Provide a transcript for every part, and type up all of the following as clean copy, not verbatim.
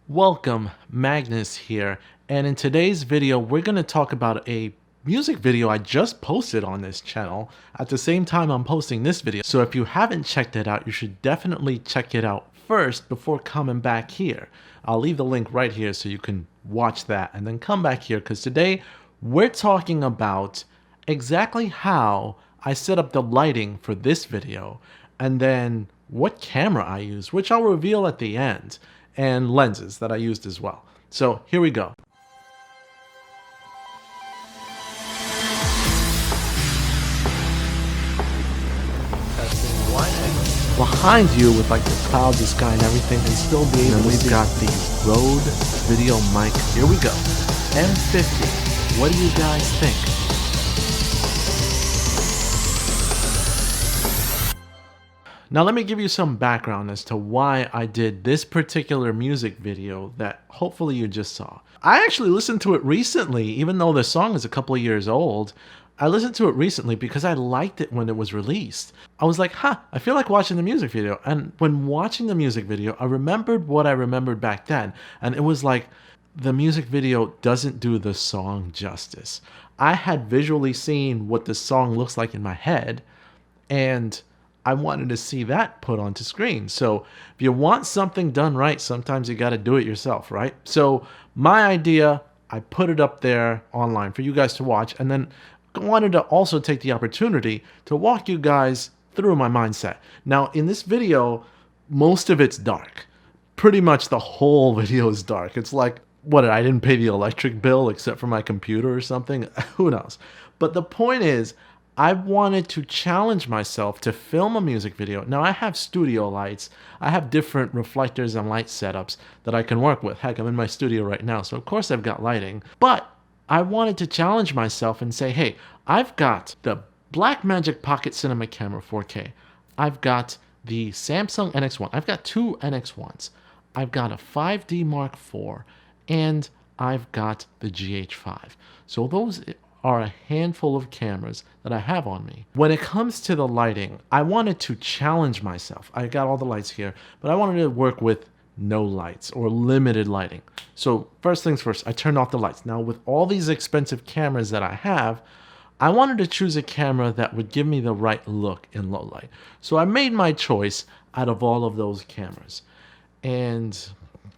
Welcome, Magnus here, and in today's video we're going to talk about a music video I just posted on this channel at the same time I'm posting this video. So if you haven't checked it out, you should definitely check it out first before coming back here. I'll leave the link right here so you can watch that and then come back here, because today we're talking about exactly how I set up the lighting for this video and then what camera I use, which I'll reveal at the end, and lenses that I used as well. So here we go. Behind you with like the clouds, the sky and everything, and still be able to we've got the Rode video mic. Here we go. M50. What do you guys think? Now let me give you some background as to why I did this particular music video that hopefully you just saw. I actually listened to it recently, even though the song is a couple of years old. I listened to it recently because I liked it when it was released. I was like, I feel like watching the music video. And when watching the music video, I remembered what I remembered back then. And it was like, the music video doesn't do the song justice. I had visually seen what the song looks like in my head, and I wanted to see that put onto screen. So if you want something done right, sometimes you got to do it yourself, right? So my idea, I put it up there online for you guys to watch, and then I wanted to also take the opportunity to walk you guys through my mindset. Now in this video, most of it's dark. Pretty much the whole video is dark. It's like, what, I didn't pay the electric bill except for my computer or something? Who knows? But the point is, I wanted to challenge myself to film a music video. Now I have studio lights. I have different reflectors and light setups that I can work with. Heck, I'm in my studio right now, so of course I've got lighting. But I wanted to challenge myself and say, hey, I've got the Blackmagic Pocket Cinema Camera 4K. I've got the Samsung NX1. I've got two NX1s. I've got a 5D Mark IV, and I've got the GH5. So those are a handful of cameras that I have on me. When it comes to the lighting, I wanted to challenge myself. I got all the lights here, but I wanted to work with no lights or limited lighting. So first things first, I turned off the lights. Now with all these expensive cameras that I have, I wanted to choose a camera that would give me the right look in low light. So I made my choice out of all of those cameras. And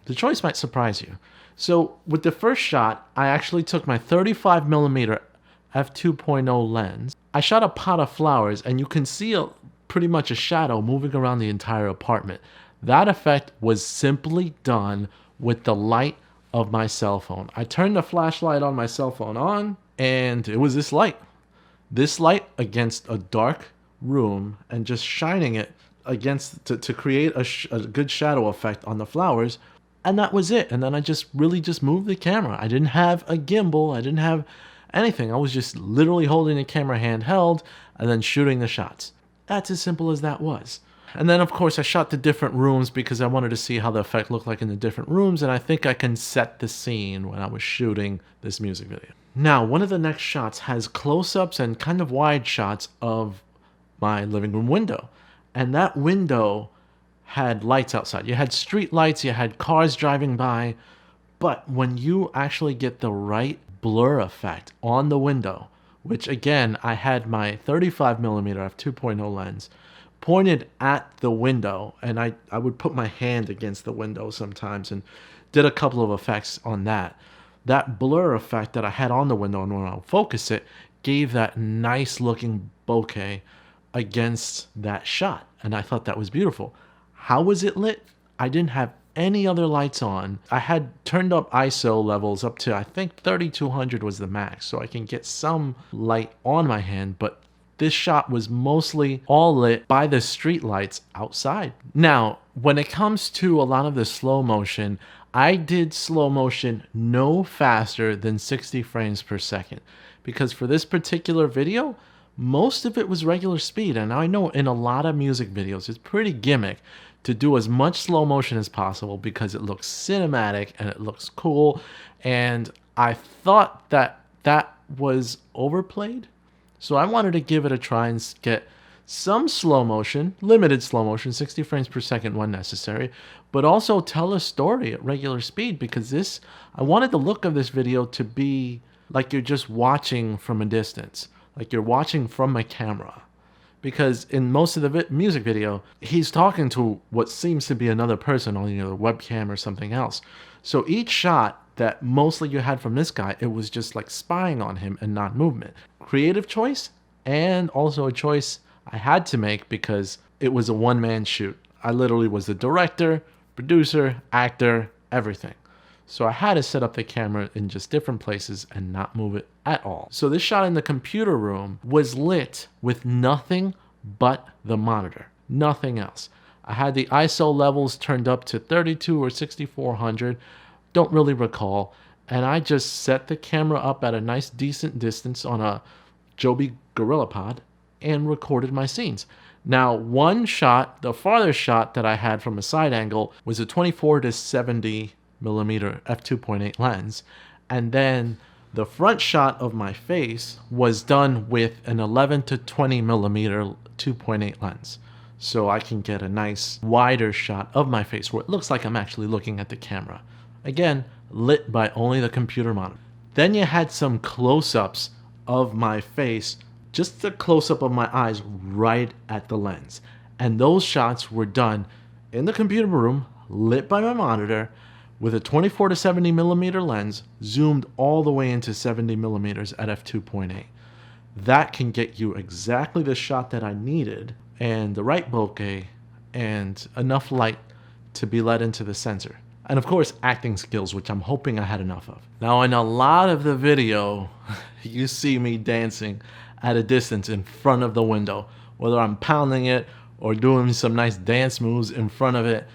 the choice might surprise you. So with the first shot, I actually took my 35mm f2.0 lens. I shot a pot of flowers, and you can see pretty much a shadow moving around the entire apartment. That effect was simply done with the light of my cell phone. I turned the flashlight on my cell phone on, and it was this light. This light against a dark room, and just shining it against to create a good shadow effect on the flowers. And that was it. And then I just moved the camera. I didn't have a gimbal. I didn't have anything. I was just literally holding the camera handheld and then shooting the shots. That's as simple as that was. And then of course I shot the different rooms because I wanted to see how the effect looked like in the different rooms, and I think I can set the scene when I was shooting this music video. Now one of the next shots has close-ups and kind of wide shots of my living room window. And that window had lights outside. You had street lights, you had cars driving by, but when you actually get the right blur effect on the window, which again, I had my 35mm f2.0 lens pointed at the window, and I would put my hand against the window sometimes and did a couple of effects on that. That blur effect that I had on the window, and when I would focus it, gave that nice looking bokeh against that shot, and I thought that was beautiful. How was it lit? I didn't have any other lights on. I had turned up ISO levels up to, I think 3200 was the max, so I can get some light on my hand, but this shot was mostly all lit by the street lights outside. Now, when it comes to a lot of the slow motion, I did slow motion no faster than 60 frames per second, because for this particular video, most of it was regular speed. And I know in a lot of music videos, it's pretty gimmick to do as much slow motion as possible because it looks cinematic and it looks cool. And I thought that that was overplayed. So I wanted to give it a try and get some slow motion, limited slow motion, 60 frames per second when necessary, but also tell a story at regular speed, because I wanted the look of this video to be like you're just watching from a distance, like you're watching from a camera. Because in most of the music video, he's talking to what seems to be another person on either webcam or something else. So each shot that mostly you had from this guy, it was just like spying on him and not movement. Creative choice, and also a choice I had to make because it was a one-man shoot. I literally was the director, producer, actor, everything. So I had to set up the camera in just different places and not move it at all. So this shot in the computer room was lit with nothing but the monitor, nothing else. I had the ISO levels turned up to 32 or 6400, don't really recall. And I just set the camera up at a nice decent distance on a Joby GorillaPod and recorded my scenes. Now, one shot, the farthest shot that I had from a side angle was a 24 to 70 millimeter f2.8 lens, and then the front shot of my face was done with an 11 to 20 millimeter 2.8 lens, so I can get a nice wider shot of my face where it looks like I'm actually looking at the camera. Again, lit by only the computer monitor. Then you had some close-ups of my face, just a close-up of my eyes right at the lens, and those shots were done in the computer room, lit by my monitor, with a 24 to 70 millimeter lens, zoomed all the way into 70 millimeters at f2.8. That can get you exactly the shot that I needed, and the right bokeh, and enough light to be let into the sensor. And of course, acting skills, which I'm hoping I had enough of. Now, in a lot of the video, you see me dancing at a distance in front of the window, whether I'm pounding it or doing some nice dance moves in front of it.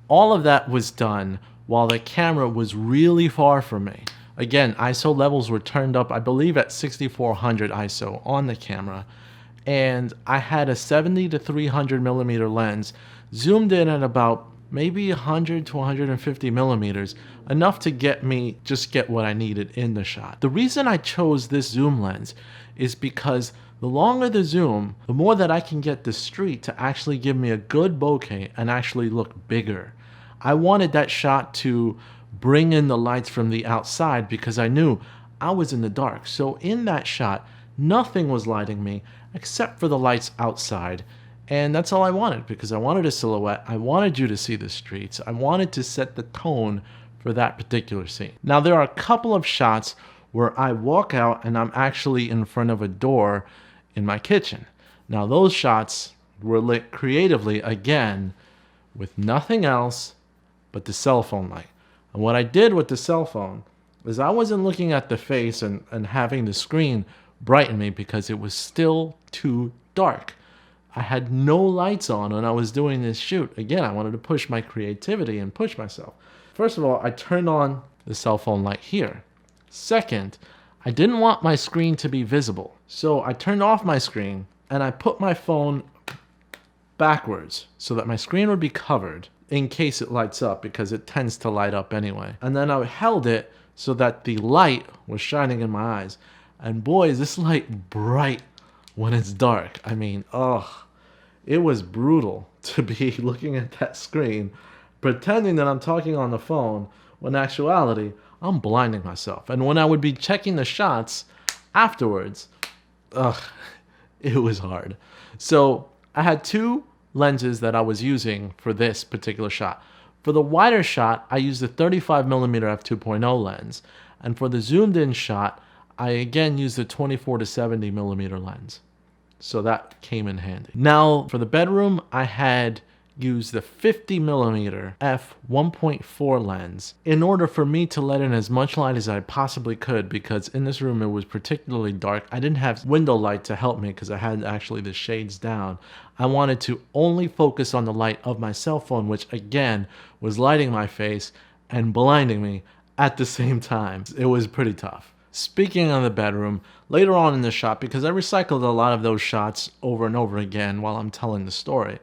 All of that was done while the camera was really far from me. Again, ISO levels were turned up, I believe, at 6400 ISO on the camera. And I had a 70 to 300 millimeter lens, zoomed in at about maybe 100 to 150 millimeters, enough to get what I needed in the shot. The reason I chose this zoom lens is because the longer the zoom, the more that I can get the street to actually give me a good bokeh and actually look bigger. I wanted that shot to bring in the lights from the outside because I knew I was in the dark. So in that shot, nothing was lighting me except for the lights outside. And that's all I wanted, because I wanted a silhouette. I wanted you to see the streets. I wanted to set the tone for that particular scene. Now, there are a couple of shots where I walk out and I'm actually in front of a door in my kitchen. Now, those shots were lit creatively, again, with nothing else but the cell phone light. And what I did with the cell phone is I wasn't looking at the face and having the screen brighten me because it was still too dark. I had no lights on when I was doing this shoot. Again, I wanted to push my creativity and push myself. First of all, I turned on the cell phone light here. Second, I didn't want my screen to be visible. So I turned off my screen and I put my phone backwards so that my screen would be covered in case it lights up, because it tends to light up anyway. And then I held it so that the light was shining in my eyes. And boy, is this light bright when it's dark. I mean, it was brutal to be looking at that screen, pretending that I'm talking on the phone, when in actuality, I'm blinding myself. And when I would be checking the shots afterwards, it was hard. So I had two lenses that I was using for this particular shot. For the wider shot, I used the 35mm f2.0 lens. And for the zoomed in shot, I again used the 24 to 70mm lens. So that came in handy. Now, for the bedroom, I had used the 50mm f1.4 lens in order for me to let in as much light as I possibly could, because in this room it was particularly dark. I didn't have window light to help me because I had actually the shades down. I wanted to only focus on the light of my cell phone, which again was lighting my face and blinding me at the same time. It was pretty tough. Speaking of the bedroom, later on in the shot, because I recycled a lot of those shots over and over again while I'm telling the story,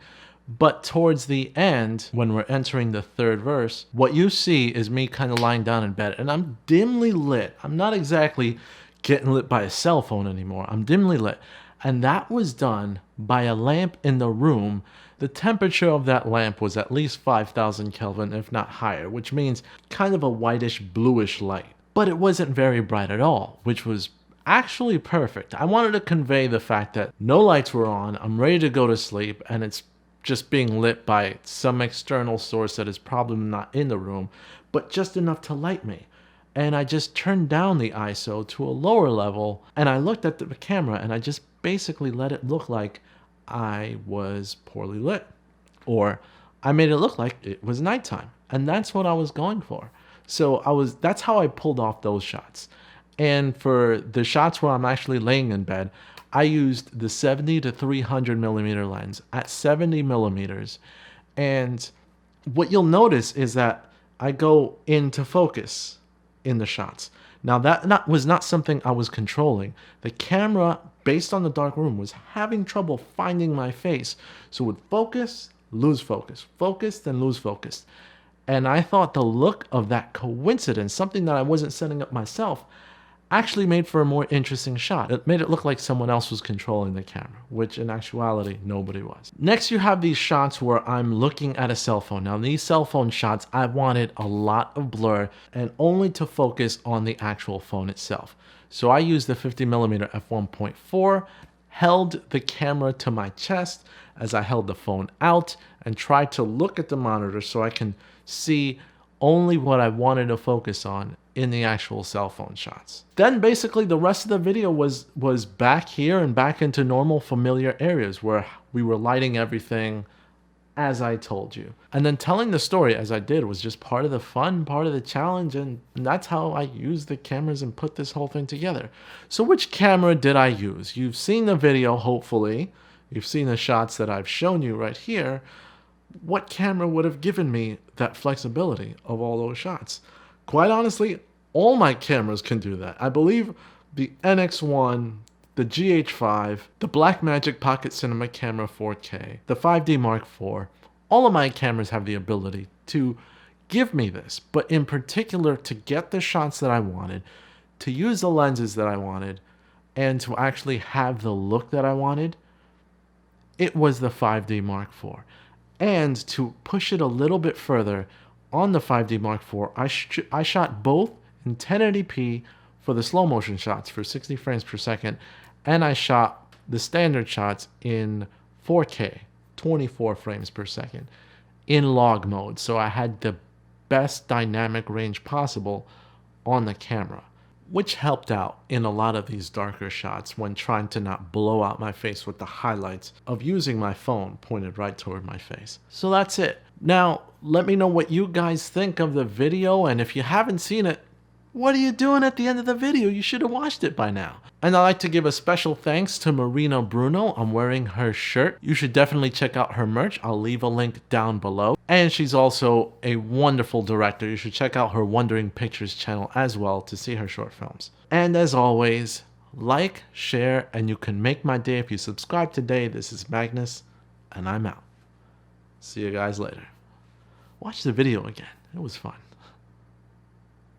but towards the end, when we're entering the third verse, what you see is me kind of lying down in bed, and I'm dimly lit. I'm not exactly getting lit by a cell phone anymore. I'm dimly lit. And that was done by a lamp in the room The temperature of that lamp was at least 5000 Kelvin, if not higher, which means kind of a whitish bluish light. But it wasn't very bright at all, which was actually perfect. I wanted to convey the fact that no lights were on, I'm ready to go to sleep, and it's just being lit by some external source that is probably not in the room, but just enough to light me. And I just turned down the ISO to a lower level, and I looked at the camera and I just basically let it look like I was poorly lit. Or I made it look like it was nighttime. And that's what I was going for. So that's how I pulled off those shots. And for the shots where I'm actually laying in bed, I used the 70 to 300 millimeter lens at 70 millimeters. And what you'll notice is that I go into focus in the shots. Now that was not something I was controlling. The camera, based on the dark room, was having trouble finding my face. So it would focus, then lose focus. And I thought the look of that coincidence, something that I wasn't setting up myself, actually made for a more interesting shot. It made it look like someone else was controlling the camera, which in actuality, nobody was. Next, you have these shots where I'm looking at a cell phone. Now, these cell phone shots, I wanted a lot of blur and only to focus on the actual phone itself. So I used the 50mm f1.4, held the camera to my chest as I held the phone out and tried to look at the monitor so I can see only what I wanted to focus on in the actual cell phone shots. Then basically the rest of the video was back here and back into normal familiar areas where we were lighting everything as I told you. And then telling the story as I did was just part of the fun, part of the challenge, and that's how I used the cameras and put this whole thing together. So which camera did I use? You've seen the video, hopefully. You've seen the shots that I've shown you right here. What camera would have given me that flexibility of all those shots? Quite honestly, all my cameras can do that. I believe the NX1, the GH5, the Blackmagic Pocket Cinema Camera 4K, the 5D Mark IV, all of my cameras have the ability to give me this, but in particular to get the shots that I wanted, to use the lenses that I wanted, and to actually have the look that I wanted, it was the 5D Mark IV. And to push it a little bit further, on the 5D Mark IV, I shot both in 1080p for the slow motion shots for 60 frames per second, and I shot the standard shots in 4K, 24 frames per second, in log mode. So I had the best dynamic range possible on the camera, which helped out in a lot of these darker shots when trying to not blow out my face with the highlights of using my phone pointed right toward my face. So that's it. Now, let me know what you guys think of the video, and if you haven't seen it, what are you doing at the end of the video? You should have watched it by now. And I'd like to give a special thanks to Marina Bruno. I'm wearing her shirt. You should definitely check out her merch. I'll leave a link down below. And she's also a wonderful director. You should check out her Wondering Pictures channel as well to see her short films. And as always, like, share, and you can make my day if you subscribe today. This is Magnus, and I'm out. See you guys later. Watch the video again. It was fun.